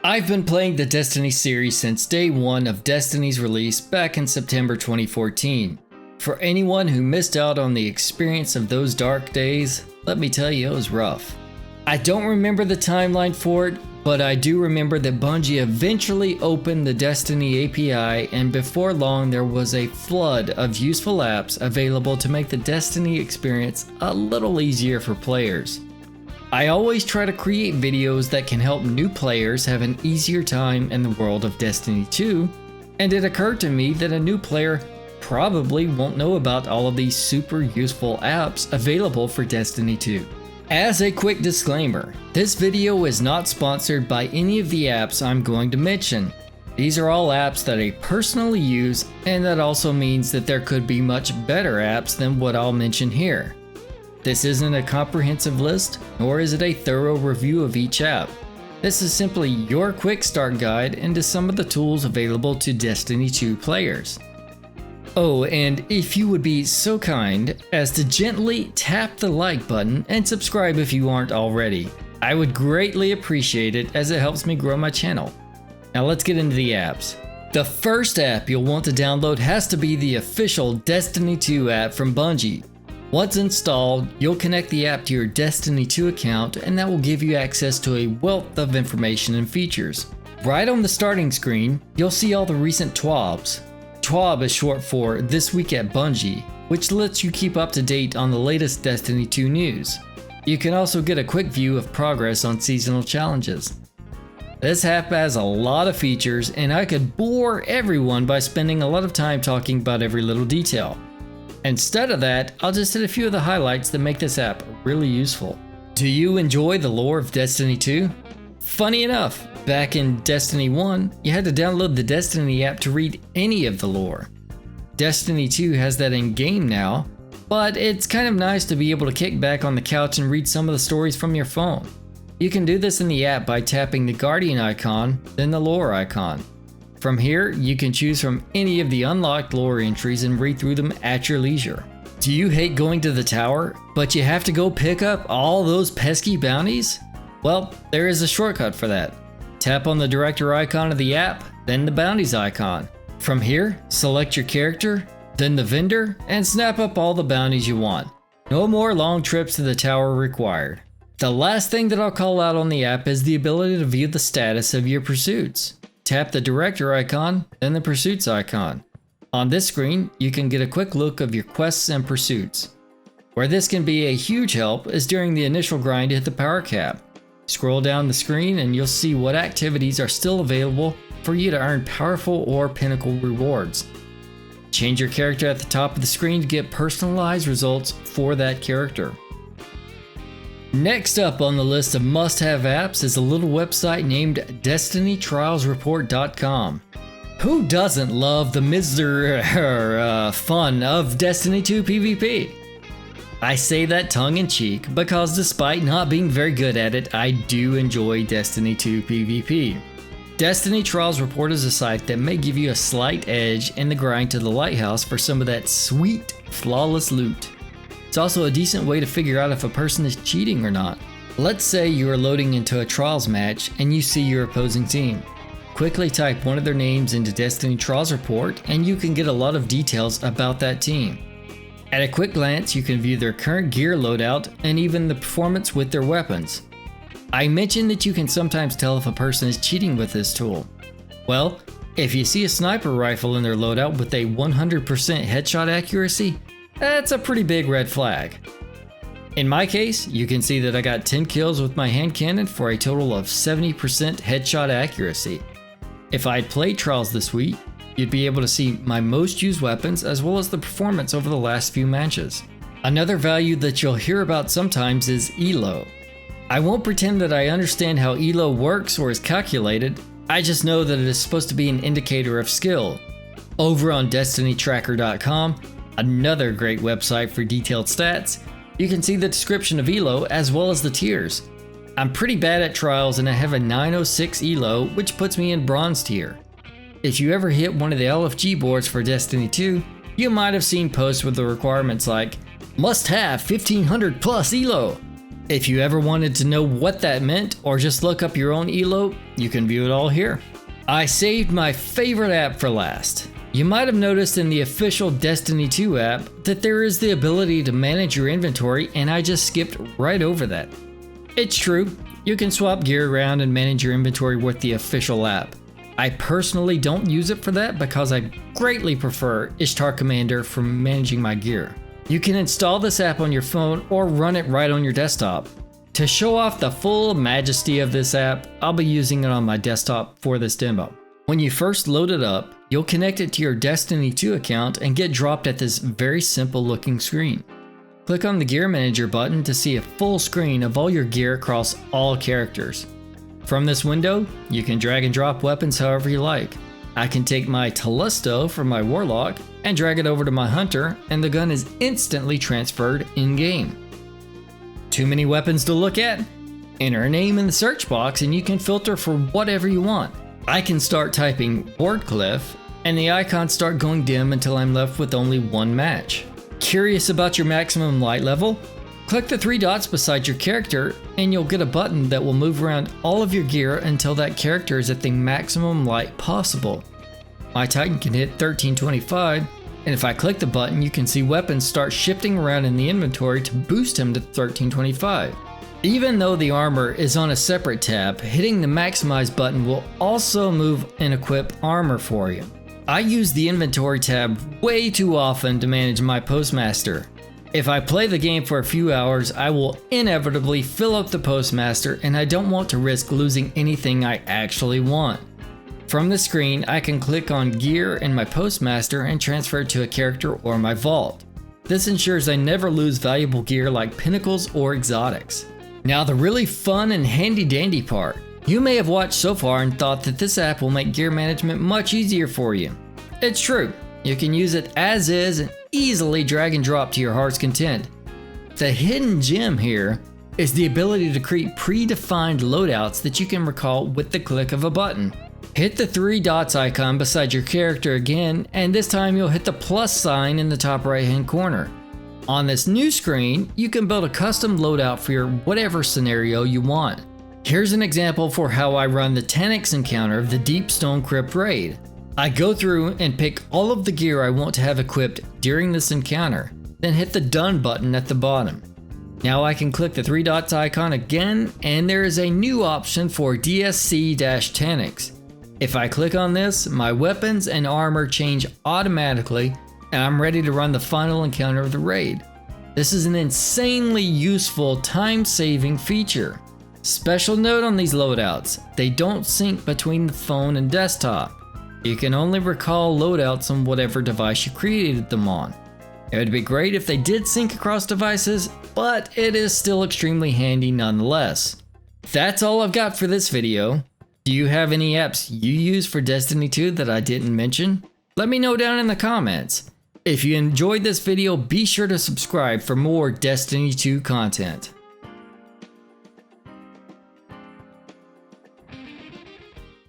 I've been playing the Destiny series since day one of Destiny's release back in September 2014. For anyone who missed out on the experience of those dark days, let me tell you, it was rough. I don't remember the timeline for it, but I do remember that Bungie eventually opened the Destiny API, and before long there was a flood of useful apps available to make the Destiny experience a little easier for players. I always try to create videos that can help new players have an easier time in the world of Destiny 2, and it occurred to me that a new player probably won't know about all of these super useful apps available for Destiny 2. As a quick disclaimer, this video is not sponsored by any of the apps I'm going to mention. These are all apps that I personally use, and that also means that there could be much better apps than what I'll mention here. This isn't a comprehensive list, nor is it a thorough review of each app. This is simply your quick start guide into some of the tools available to Destiny 2 players. Oh, and if you would be so kind as to gently tap the like button and subscribe if you aren't already. I would greatly appreciate it as it helps me grow my channel. Now let's get into the apps. The first app you'll want to download has to be the official Destiny 2 app from Bungie. Once installed, you'll connect the app to your Destiny 2 account, and that will give you access to a wealth of information and features. Right on the starting screen, you'll see all the recent TWABs. TWAB is short for This Week at Bungie, which lets you keep up to date on the latest Destiny 2 news. You can also get a quick view of progress on seasonal challenges. This app has a lot of features, and I could bore everyone by spending a lot of time talking about every little detail. Instead of that, I'll just hit a few of the highlights that make this app really useful. Do you enjoy the lore of Destiny 2? Funny enough, back in Destiny 1, you had to download the Destiny app to read any of the lore. Destiny 2 has that in-game now, but it's kind of nice to be able to kick back on the couch and read some of the stories from your phone. You can do this in the app by tapping the Guardian icon, then the lore icon. From here, you can choose from any of the unlocked lore entries and read through them at your leisure. Do you hate going to the tower, but you have to go pick up all those pesky bounties? Well, there is a shortcut for that. Tap on the director icon of the app, then the bounties icon. From here, select your character, then the vendor, and snap up all the bounties you want. No more long trips to the tower required. The last thing that I'll call out on the app is the ability to view the status of your pursuits. Tap the director icon, then the pursuits icon. On this screen, you can get a quick look of your quests and pursuits. Where this can be a huge help is during the initial grind to hit the power cap. Scroll down the screen and you'll see what activities are still available for you to earn powerful or pinnacle rewards. Change your character at the top of the screen to get personalized results for that character. Next up on the list of must-have apps is a little website named DestinyTrialsReport.com. Who doesn't love the fun of Destiny 2 PvP? I say that tongue-in-cheek because despite not being very good at it, I do enjoy Destiny 2 PvP. Destiny Trials Report is a site that may give you a slight edge in the grind to the lighthouse for some of that sweet, flawless loot. It's also a decent way to figure out if a person is cheating or not. Let's say you are loading into a Trials match and you see your opposing team. Quickly type one of their names into Destiny Trials Report and you can get a lot of details about that team. At a quick glance, you can view their current gear loadout and even the performance with their weapons. I mentioned that you can sometimes tell if a person is cheating with this tool. Well, if you see a sniper rifle in their loadout with a 100% headshot accuracy, that's a pretty big red flag. In my case, you can see that I got 10 kills with my hand cannon for a total of 70% headshot accuracy. If I'd played Trials this week, you'd be able to see my most used weapons as well as the performance over the last few matches. Another value that you'll hear about sometimes is ELO. I won't pretend that I understand how ELO works or is calculated, I just know that it is supposed to be an indicator of skill. Over on DestinyTracker.com, another great website for detailed stats, you can see the description of ELO as well as the tiers. I'm pretty bad at Trials and I have a 906 ELO, which puts me in bronze tier. If you ever hit one of the LFG boards for Destiny 2, you might have seen posts with the requirements like, must have 1500 plus ELO. If you ever wanted to know what that meant or just look up your own elo, you can view it all here. I saved my favorite app for last. You might have noticed in the official Destiny 2 app that there is the ability to manage your inventory, and I just skipped right over that. It's true, you can swap gear around and manage your inventory with the official app. I personally don't use it for that because I greatly prefer Ishtar Commander for managing my gear. You can install this app on your phone or run it right on your desktop. To show off the full majesty of this app, I'll be using it on my desktop for this demo. When you first load it up, you'll connect it to your Destiny 2 account and get dropped at this very simple looking screen. Click on the Gear Manager button to see a full screen of all your gear across all characters. From this window, you can drag and drop weapons however you like. I can take my Telesto from my Warlock and drag it over to my Hunter, and the gun is instantly transferred in-game. Too many weapons to look at? Enter a name in the search box and you can filter for whatever you want. I can start typing Wardcliff and the icons start going dim until I'm left with only one match. Curious about your maximum light level? Click the 3 dots beside your character and you'll get a button that will move around all of your gear until that character is at the maximum light possible. My Titan can hit 1325, and if I click the button you can see weapons start shifting around in the inventory to boost him to 1325. Even though the armor is on a separate tab, hitting the maximize button will also move and equip armor for you. I use the inventory tab way too often to manage my postmaster. If I play the game for a few hours, I will inevitably fill up the postmaster and I don't want to risk losing anything I actually want. From the screen, I can click on gear in my postmaster and transfer it to a character or my vault. This ensures I never lose valuable gear like pinnacles or exotics. Now the really fun and handy dandy part. You may have watched so far and thought that this app will make gear management much easier for you. It's true, you can use it as is and easily drag and drop to your heart's content. The hidden gem here is the ability to create predefined loadouts that you can recall with the click of a button. Hit the 3 dots icon beside your character again, and this time you'll hit the plus sign in the top right hand corner. On this new screen, you can build a custom loadout for your whatever scenario you want. Here's an example for how I run the 10x encounter of the Deep Stone Crypt raid. I go through and pick all of the gear I want to have equipped during this encounter, then hit the done button at the bottom. Now I can click the 3 dots icon again, and there is a new option for DSC-10x. If I click on this, my weapons and armor change automatically and I'm ready to run the final encounter of the raid. This is an insanely useful time-saving feature. Special note on these loadouts, they don't sync between the phone and desktop. You can only recall loadouts on whatever device you created them on. It would be great if they did sync across devices, but it is still extremely handy nonetheless. That's all I've got for this video. Do you have any apps you use for Destiny 2 that I didn't mention? Let me know down in the comments. If you enjoyed this video, be sure to subscribe for more Destiny 2 content.